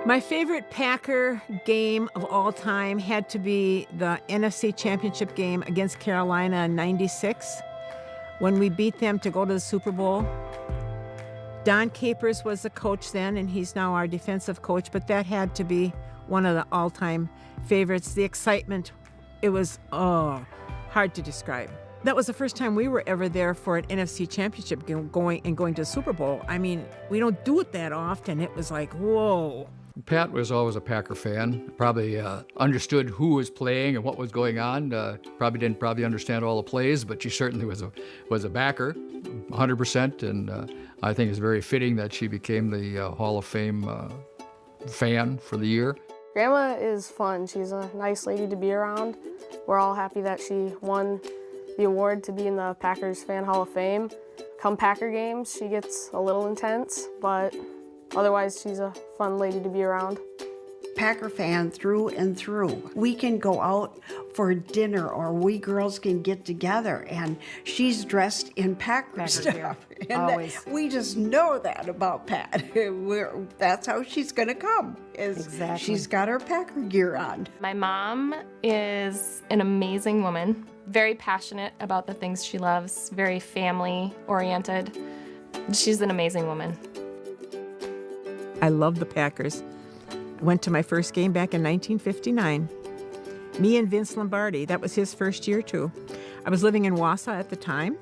My favorite Packer game of all time had to be the NFC Championship game against Carolina in '96 when we beat them to go to the Super Bowl. Don Capers was the coach then, and he's now our defensive coach, but that had to be one of the all-time favorites. The excitement, it was, hard to describe. That was the first time we were ever there for an NFC Championship game, going to the Super Bowl. I mean, we don't do it that often. It was like, whoa. Pat was always a Packer fan, probably understood who was playing and what was going on. Probably didn't understand all the plays, but she certainly was a backer, 100%, and I think it's very fitting that she became the Hall of Fame fan for the year. Grandma is fun. She's a nice lady to be around. We're all happy that she won the award to be in the Packers Fan Hall of Fame. Come Packer games, she gets a little intense, but otherwise, she's a fun lady to be around. Packer fan through and through. We can go out for dinner or we girls can get together and she's dressed in Packer stuff. And Always. we just know that about Pat. That's how she's going to come. Exactly. She's got her Packer gear on. My mom is an amazing woman, very passionate about the things she loves, very family-oriented. She's an amazing woman. I love the Packers. Went to my first game back in 1959. Me and Vince Lombardi, that was his first year too. I was living in Wausau at the time,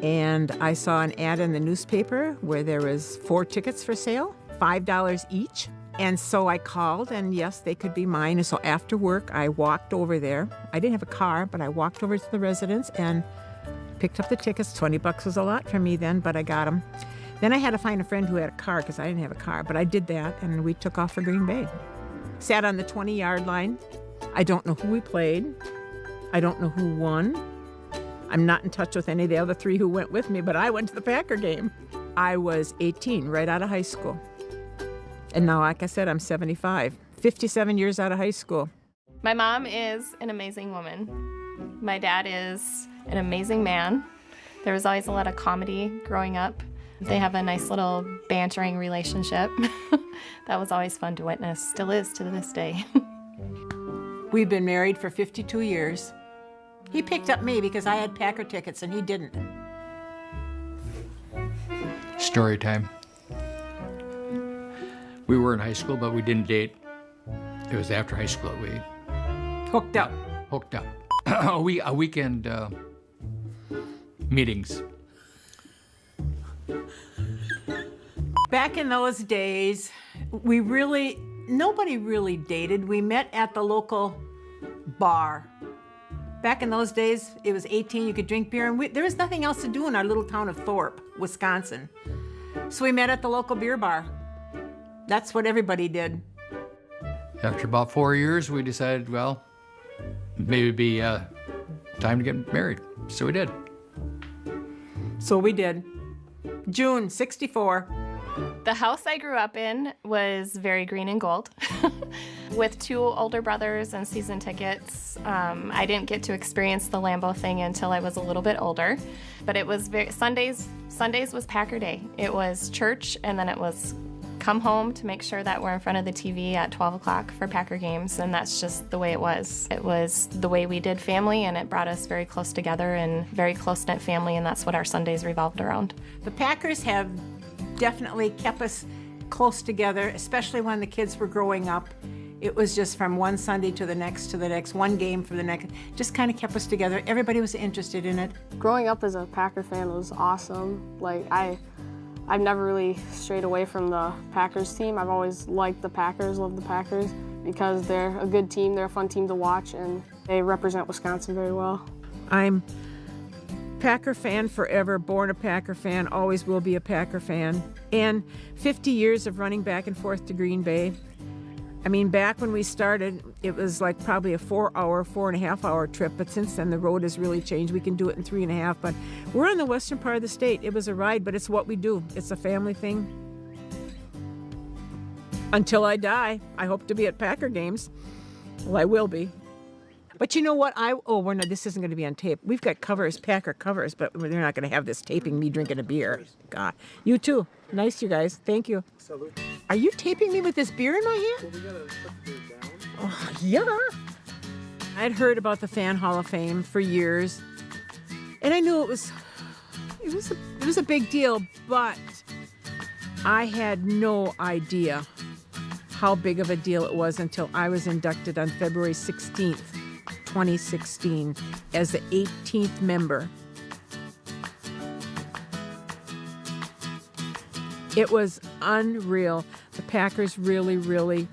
and I saw an ad in the newspaper where there was 4 tickets for sale, $5 each. And so I called, and yes, they could be mine. And so after work, I walked over there. I didn't have a car, but I walked over to the residence and picked up the tickets. $20 was a lot for me then, but I got them. Then I had to find a friend who had a car because I didn't have a car, but I did that, and we took off for Green Bay. Sat on the 20-yard line. I don't know who we played. I don't know who won. I'm not in touch with any of the other 3 who went with me, but I went to the Packer game. I was 18, right out of high school. And now, like I said, I'm 75, 57 years out of high school. My mom is an amazing woman. My dad is an amazing man. There was always a lot of comedy growing up. They have a nice little bantering relationship. That was always fun to witness, still is to this day. We've been married for 52 years. He picked up me because I had Packer tickets and he didn't. Story time. We were in high school, but we didn't date. It was after high school that we Hooked up. hooked up. A weekend meetings. Back in those days, nobody really dated. We met at the local bar. Back in those days, it was 18, you could drink beer, and there was nothing else to do in our little town of Thorpe, Wisconsin. So we met at the local beer bar. That's what everybody did. After about 4 years, we decided, well, maybe it'd be time to get married. So we did. So we did. June, '64. The house I grew up in was very green and gold. With 2 older brothers and season tickets, I didn't get to experience the Lambeau thing until I was a little bit older. But it was Sundays was Packer Day. It was church, and then it was come home to make sure that we're in front of the TV at 12 o'clock for Packer games, and that's just the way it was. It was the way we did family, and it brought us very close together and very close-knit family, and that's what our Sundays revolved around. The Packers have definitely kept us close together, especially when the kids were growing up. It was just from one Sunday to the next, one game for the next, just kind of kept us together. Everybody was interested in it. Growing up as a Packer fan was awesome. I've never really strayed away from the Packers team. I've always liked the Packers, loved the Packers, because they're a good team, they're a fun team to watch, and they represent Wisconsin very well. I'm Packer fan forever, born a Packer fan, always will be a Packer fan. And 50 years of running back and forth to Green Bay. I mean, back when we started, it was like probably a 4.5 hour trip, but since then the road has really changed. We can do it in 3.5, but we're in the western part of the state. It was a ride, but it's what we do. It's a family thing. Until I die, I hope to be at Packer games. Well, I will be. But you know what? We're not. This isn't going to be on tape. We've got covers, Packer covers, but they're not going to have this taping me drinking a beer. God, you too. Nice, you guys. Thank you. Salute. Are you taping me with this beer in my hand? Well, we gotta put the beer down. Oh, yeah. I'd heard about the Fan Hall of Fame for years, and I knew it was a big deal, but I had no idea how big of a deal it was until I was inducted on February 16th, 2016, as the 18th member. It was unreal. The Packers really, really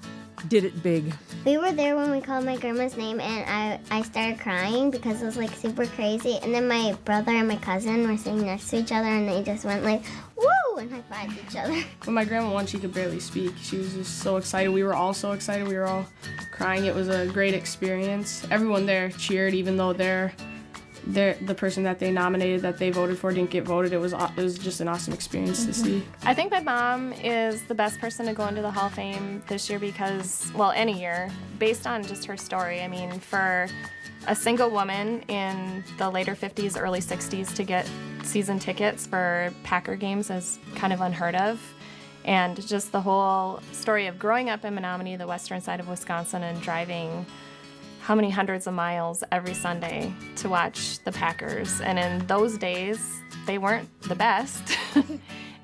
did it big. We were there when we called my grandma's name, and I started crying because it was like super crazy. And then my brother and my cousin were sitting next to each other, and they just went like, woo, and high-fived each other. When my grandma won, she could barely speak. She was just so excited. We were all so excited. We were all crying. It was a great experience. Everyone there cheered, even though the person that they nominated, that they voted for, didn't get voted. It was just an awesome experience to see. I think my mom is the best person to go into the Hall of Fame this year because, well, any year, based on just her story. I mean, for a single woman in the later 50s, early 60s to get season tickets for Packer games is kind of unheard of. And just the whole story of growing up in Menominee, the western side of Wisconsin, and driving how many hundreds of miles every Sunday to watch the Packers. And in those days, they weren't the best.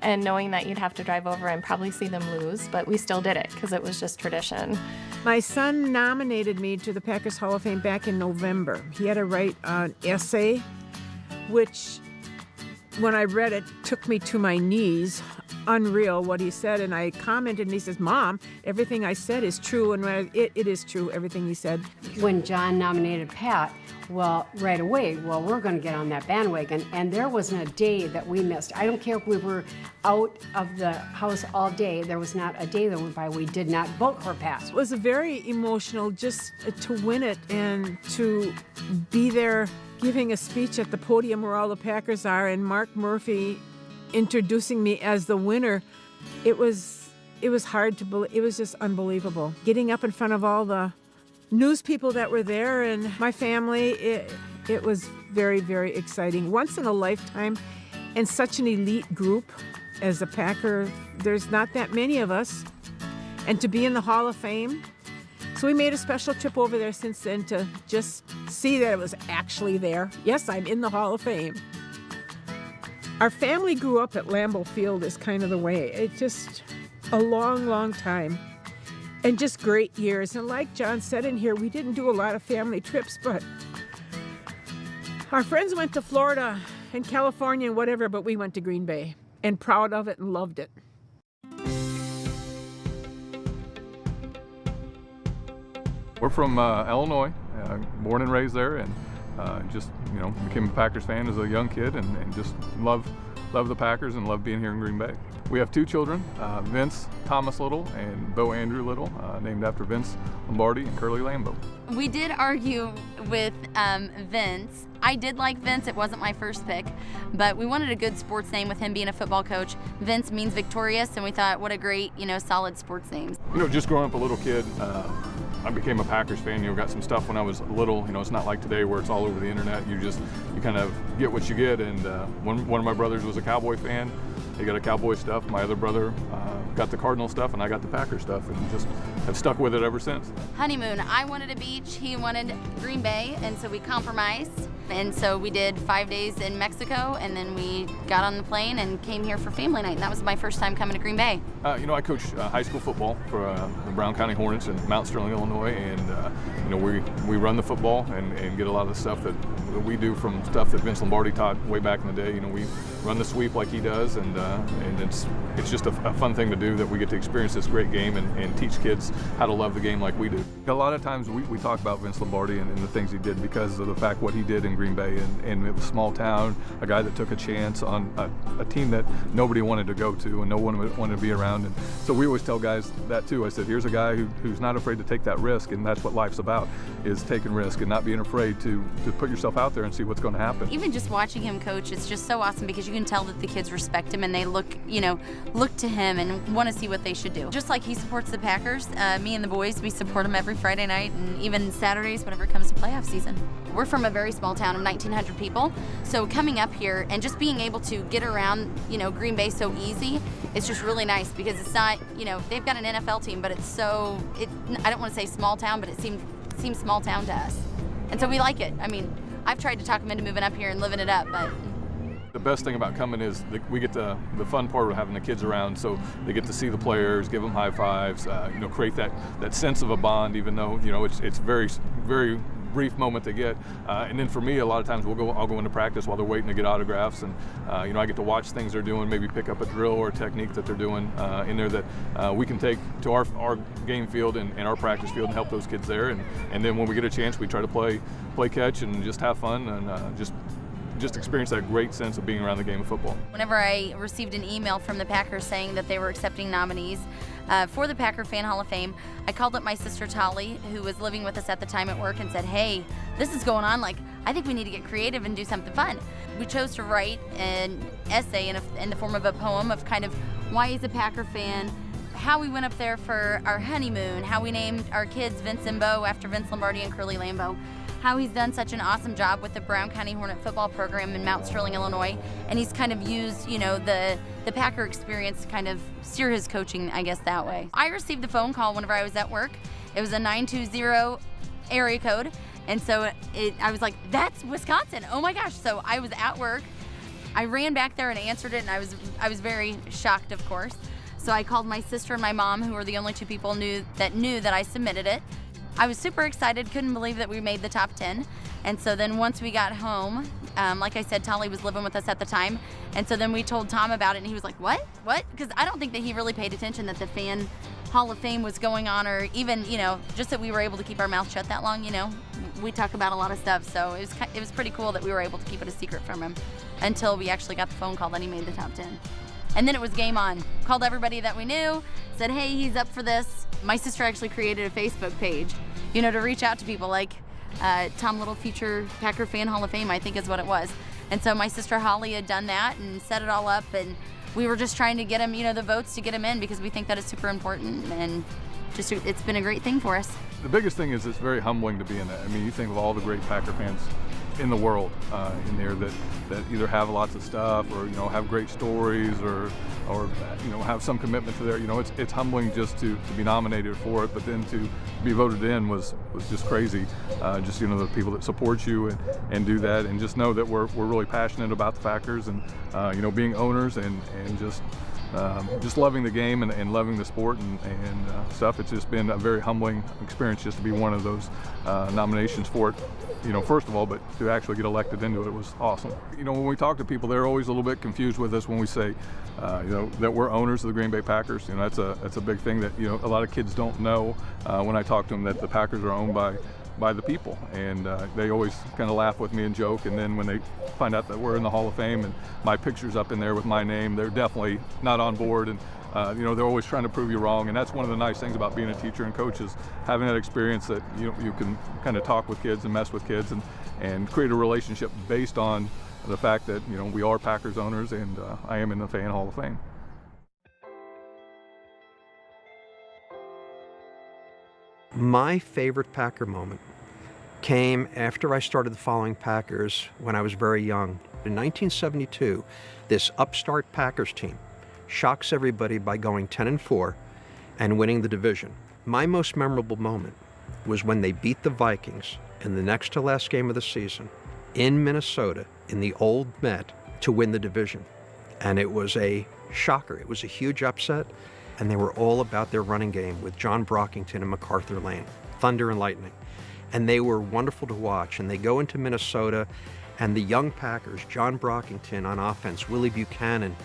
And knowing that you'd have to drive over and probably see them lose, but we still did it because it was just tradition. My son nominated me to the Packers Hall of Fame back in November. He had to write an essay, which, when I read it, took me to my knees. Unreal what he said, and I commented, and he says, Mom, everything I said is true, and it is true, everything he said. When John nominated Pat, well, right away, we're going to get on that bandwagon, and there wasn't a day that we missed. I don't care if we were out of the house all day, there was not a day that went by we did not vote for Pat. It was very emotional just to win it and to be there giving a speech at the podium where all the Packers are, and Mark Murphy introducing me as the winner. It was hard to believe. It was just unbelievable. Getting up in front of all the news people that were there and my family, it was very, very exciting. Once in a lifetime, and such an elite group as a Packer. There's not that many of us. And to be in the Hall of Fame. So we made a special trip over there since then to just see that it was actually there. Yes, I'm in the Hall of Fame. Our family grew up at Lambeau Field is kind of the way. It's just a long, long time. And just great years. And like John said in here, we didn't do a lot of family trips, but our friends went to Florida and California and whatever, but we went to Green Bay and proud of it and loved it. We're from Illinois, born and raised there, and just became a Packers fan as a young kid, and just love the Packers and love being here in Green Bay. We have two children, Vince Thomas Little and Bo Andrew Little, named after Vince Lombardi and Curly Lambeau. We did argue with Vince. I did like Vince. It wasn't my first pick, but we wanted a good sports name with him being a football coach. Vince means victorious, and we thought, what a great, solid sports name. Just growing up a little kid, I became a Packers fan. Got some stuff when I was little. It's not like today where it's all over the internet. You kind of get what you get. And one of my brothers was a Cowboy fan. He got a Cowboy stuff. My other brother got the Cardinal stuff, and I got the Packers stuff, and just have stuck with it ever since. Honeymoon. I wanted a beach. He wanted Green Bay, and so we compromised. And so we did 5 days in Mexico, and then we got on the plane and came here for family night. And that was my first time coming to Green Bay. I coach high school football for the Brown County Hornets in Mount Sterling, Illinois, and we run the football and get a lot of the stuff that we do from stuff that Vince Lombardi taught way back in the day. We run the sweep like he does, and it's just a fun thing to do that we get to experience this great game and teach kids how to love the game like we do. A lot of times we talk about Vince Lombardi and the things he did because of the fact what he did in Green Bay, and it was a small town, a guy that took a chance on a team that nobody wanted to go to and no one wanted to be around. And so we always tell guys that too. I said, here's a guy who's not afraid to take that risk, and that's what life's about, is taking risk and not being afraid to put yourself out there and see what's going to happen. Even just watching him coach, it's just so awesome because you can tell that the kids respect him and they look to him and want to see what they should do. Just like he supports the Packers, me and the boys, we support him every every Friday night and even Saturdays whenever it comes to playoff season. We're from a very small town of 1,900 people, so coming up here and just being able to get around, Green Bay so easy, it's just really nice because it's not, they've got an NFL team, but it's so, I don't want to say small town, but it seems small town to us. And so we like it. I mean, I've tried to talk them into moving up here and living it up, but the best thing about coming is that we get the fun part of having the kids around, so they get to see the players, give them high fives, create that sense of a bond, even though it's very, very brief moment to get. And then for me, a lot of times I'll go into practice while they're waiting to get autographs, and I get to watch things they're doing, maybe pick up a drill or a technique that they're doing in there that we can take to our game field and our practice field and help those kids there. And then when we get a chance, we try to play catch and just have fun and just experience that great sense of being around the game of football. Whenever I received an email from the Packers saying that they were accepting nominees for the Packer Fan Hall of Fame, I called up my sister Tolly, who was living with us at the time at work, and said, hey, this is going on. Like, I think we need to get creative and do something fun. We chose to write an essay in the form of a poem of kind of why he's a Packer fan, how we went up there for our honeymoon, how we named our kids Vince and Bo after Vince Lombardi and Curly Lambeau, how he's done such an awesome job with the Brown County Hornet football program in Mount Sterling, Illinois, and he's kind of used, the Packer experience to kind of steer his coaching, I guess, that way. I received the phone call whenever I was at work. It was a 920 area code, and so I was like, that's Wisconsin, oh my gosh. So I was at work, I ran back there and answered it, and I was very shocked, of course. So I called my sister and my mom, who were the only two people knew that I submitted it. I was super excited, couldn't believe that we made the top 10. And so then once we got home, like I said, Tolly was living with us at the time. And so then we told Tom about it, and he was like, what? Because I don't think that he really paid attention that the Fan Hall of Fame was going on, or even, just that we were able to keep our mouth shut that long, We talk about a lot of stuff, so it was pretty cool that we were able to keep it a secret from him until we actually got the phone call that he made the top 10. And then it was game on. Called everybody that we knew, said, hey, he's up for this. My sister actually created a Facebook page, to reach out to people like Tom Little Future Packer Fan Hall of Fame, I think is what it was. And so my sister Holly had done that and set it all up, and we were just trying to get him, the votes to get him in, because we think that is super important, and just it's been a great thing for us. The biggest thing is it's very humbling to be in that. I mean, you think of all the great Packer fans in the world in there that either have lots of stuff or have great stories or have some commitment to their it's humbling just to be nominated for it, but then to be voted in was just crazy. Just the people that support you and do that, and just know that we're really passionate about the Packers and being owners and just loving the game and loving the sport and stuff. It's just been a very humbling experience just to be one of those nominations for it, first of all, but to actually get elected into it was awesome. When we talk to people, they're always a little bit confused with us when we say, that we're owners of the Green Bay Packers. That's a big thing that, a lot of kids don't know when I talk to them, that the Packers are owned by the people, and they always kind of laugh with me and joke, and then when they find out that we're in the Hall of Fame and my picture's up in there with my name, they're definitely not on board, and they're always trying to prove you wrong. And that's one of the nice things about being a teacher and coach, is having that experience that you can kind of talk with kids and mess with kids and create a relationship based on the fact that we are Packers owners, and I am in the Fan Hall of Fame. My favorite Packer moment came after I started following Packers when I was very young. In 1972, this upstart Packers team shocks everybody by going 10-4 and winning the division. My most memorable moment was when they beat the Vikings in the next to last game of the season in Minnesota in the old Met to win the division. And it was a shocker. It was a huge upset. And they were all about their running game with John Brockington and MacArthur Lane, thunder and lightning. And they were wonderful to watch. And they go into Minnesota, and the young Packers, John Brockington on offense, Willie Buchanan,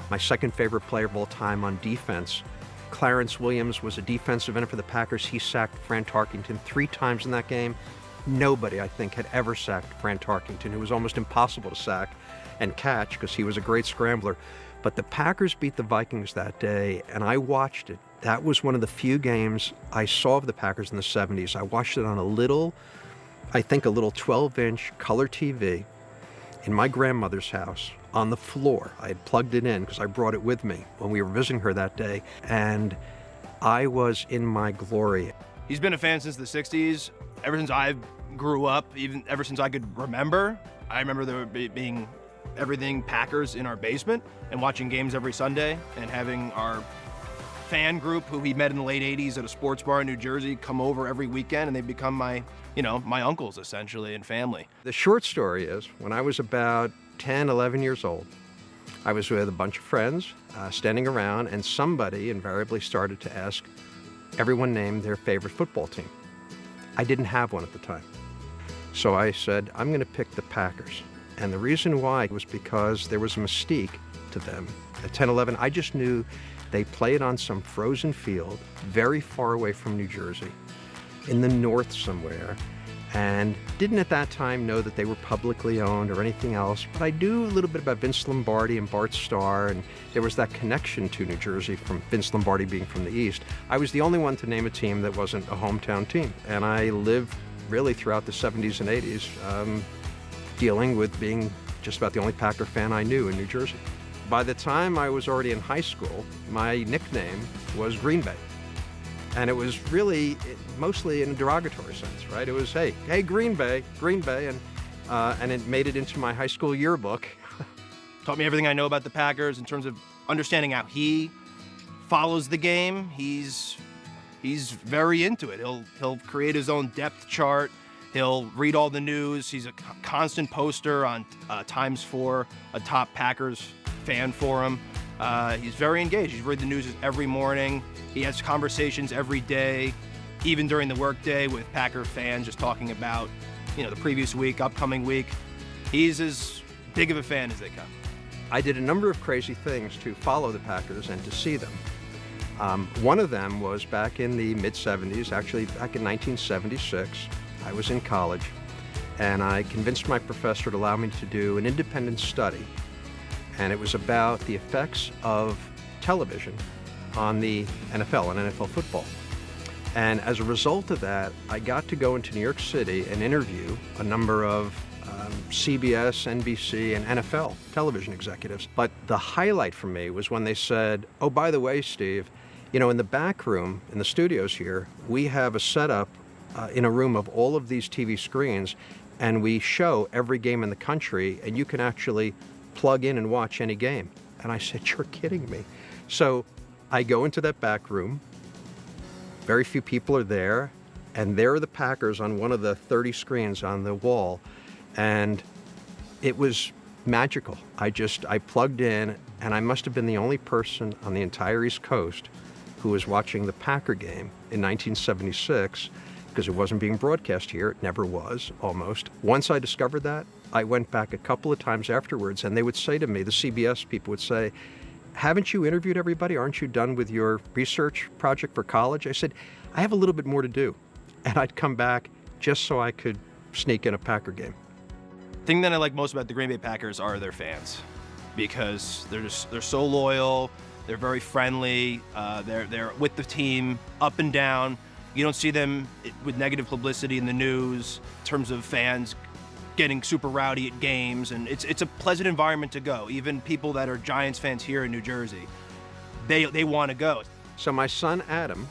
my second favorite player of all time on defense. Clarence Williams was a defensive end for the Packers. He sacked Fran Tarkington 3 times in that game. Nobody, I think, had ever sacked Fran Tarkington. It was almost impossible to sack and catch because he was a great scrambler. But the Packers beat the Vikings that day, and I watched it. That was one of the few games I saw of the Packers in the 70s. I watched it on a little 12-inch color TV in my grandmother's house on the floor. I had plugged it in because I brought it with me when we were visiting her that day, and I was in my glory. He's been a fan since the 60s, ever since I grew up, even ever since I could remember. I remember there being everything Packers in our basement and watching games every Sunday and having our fan group who he met in the late 80s at a sports bar in New Jersey come over every weekend, and they've become my uncles essentially and family. The short story is, when I was about 10, 11 years old, I was with a bunch of friends standing around, and somebody invariably started to ask everyone name their favorite football team. I didn't have one at the time. So I said, I'm going to pick the Packers. And the reason why was because there was a mystique to them. At 10, 11, I just knew they played on some frozen field very far away from New Jersey, in the north somewhere, and didn't at that time know that they were publicly owned or anything else. But I knew a little bit about Vince Lombardi and Bart Starr, and there was that connection to New Jersey from Vince Lombardi being from the East. I was the only one to name a team that wasn't a hometown team, and I lived really throughout the 70s and 80s dealing with being just about the only Packer fan I knew in New Jersey. By the time I was already in high school, my nickname was Green Bay. And it was really mostly in a derogatory sense, right? It was, hey, Green Bay, and it made it into my high school yearbook. Taught me everything I know about the Packers in terms of understanding how he follows the game. He's very into it. He'll create his own depth chart. He'll read all the news. He's a constant poster on Times 4, a top Packers fan forum. He's very engaged. He's read the news every morning. He has conversations every day, even during the workday with Packer fans, just talking about, the previous week, upcoming week. He's as big of a fan as they come. I did a number of crazy things to follow the Packers and to see them. One of them was back in the mid-'70s, actually back in 1976. I was in college, and I convinced my professor to allow me to do an independent study, and it was about the effects of television on the NFL and NFL football. And as a result of that, I got to go into New York City and interview a number of CBS, NBC, and NFL television executives. But the highlight for me was when they said, oh, by the way, Steve, in the back room, in the studios here, we have a setup in a room of all of these TV screens, and we show every game in the country, and you can actually plug in and watch any game. And I said, you're kidding me. So I go into that back room, very few people are there, and there are the Packers on one of the 30 screens on the wall, and it was magical. I plugged in, and I must have been the only person on the entire East Coast who was watching the Packer game in 1976, because it wasn't being broadcast here. It never was, almost. Once I discovered that, I went back a couple of times afterwards, and they would say to me, the CBS people would say, haven't you interviewed everybody? Aren't you done with your research project for college? I said, I have a little bit more to do. And I'd come back just so I could sneak in a Packer game. The thing that I like most about the Green Bay Packers are their fans, because they're so loyal, they're very friendly, they're with the team up and down. You don't see them with negative publicity in the news in terms of fans getting super rowdy at games, and it's a pleasant environment to go. Even people that are Giants fans here in New Jersey, they want to go. So my son Adam,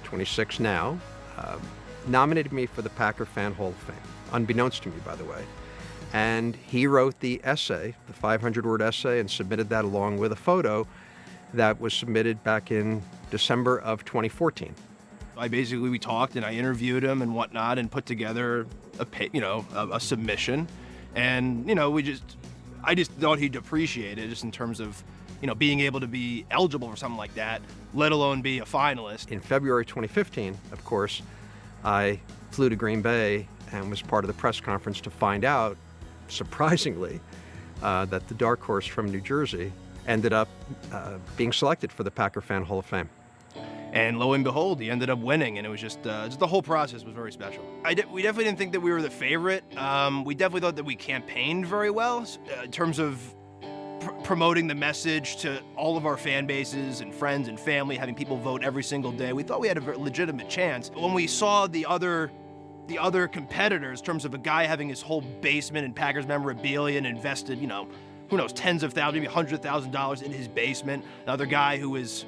26 now, nominated me for the Packer Fan Hall of Fame, unbeknownst to me, by the way. And he wrote the essay, the 500-word essay, and submitted that along with a photo that was submitted back in December of 2014. We talked and I interviewed him and whatnot and put together a submission, and I just thought he'd appreciate it, just in terms of being able to be eligible for something like that, let alone be a finalist. In February 2015, of course, I flew to Green Bay and was part of the press conference to find out, surprisingly, that the dark horse from New Jersey ended up being selected for the Packer Fan Hall of Fame. And lo and behold, he ended up winning, and it was just the whole process was very special. We definitely didn't think that we were the favorite. We definitely thought that we campaigned very well in terms of promoting the message to all of our fan bases and friends and family, having people vote every single day. We thought we had a very legitimate chance. When we saw the other competitors, in terms of a guy having his whole basement in Packers memorabilia and invested, who knows, tens of thousands, maybe $100,000 in his basement. Another guy who is,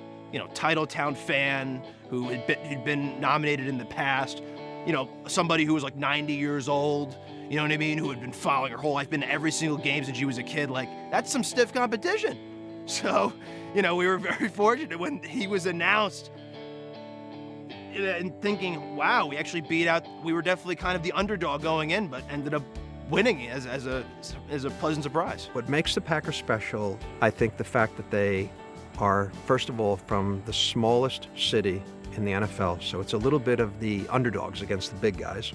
Titletown fan, who'd been nominated in the past, you know, somebody who was like 90 years old, you know what I mean, who had been following her whole life, been to every single game since she was a kid. Like, that's some stiff competition. So, you know, we were very fortunate when he was announced and thinking, wow, we actually we were definitely kind of the underdog going in, but ended up winning as a pleasant surprise. What makes the Packers special, I think the fact that they are, first of all, from the smallest city in the NFL, so it's a little bit of the underdogs against the big guys,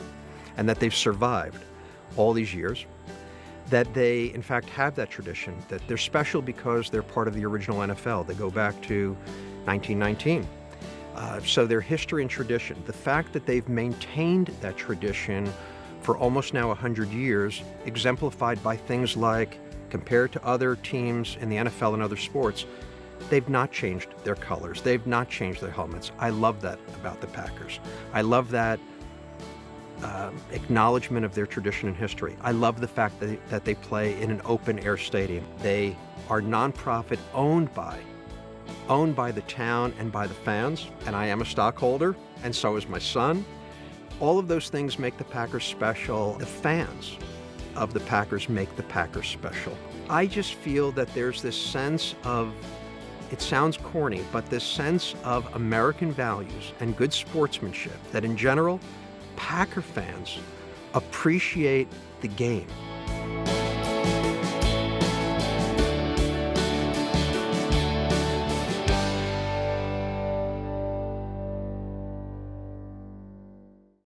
and that they've survived all these years, that they, in fact, have that tradition, that they're special because they're part of the original NFL. They go back to 1919. So their history and tradition, the fact that they've maintained that tradition for almost now 100 years, exemplified by things like, compared to other teams in the NFL and other sports, they've not changed their colors. They've not changed their helmets. I love that about the Packers. I love that acknowledgement of their tradition and history. I love the fact that they play in an open-air stadium. They are nonprofit owned by the town and by the fans, and I am a stockholder, and so is my son. All of those things make the Packers special. The fans of the Packers make the Packers special. I just feel that there's this sense of, it sounds corny, but this sense of American values and good sportsmanship that in general, Packer fans appreciate the game.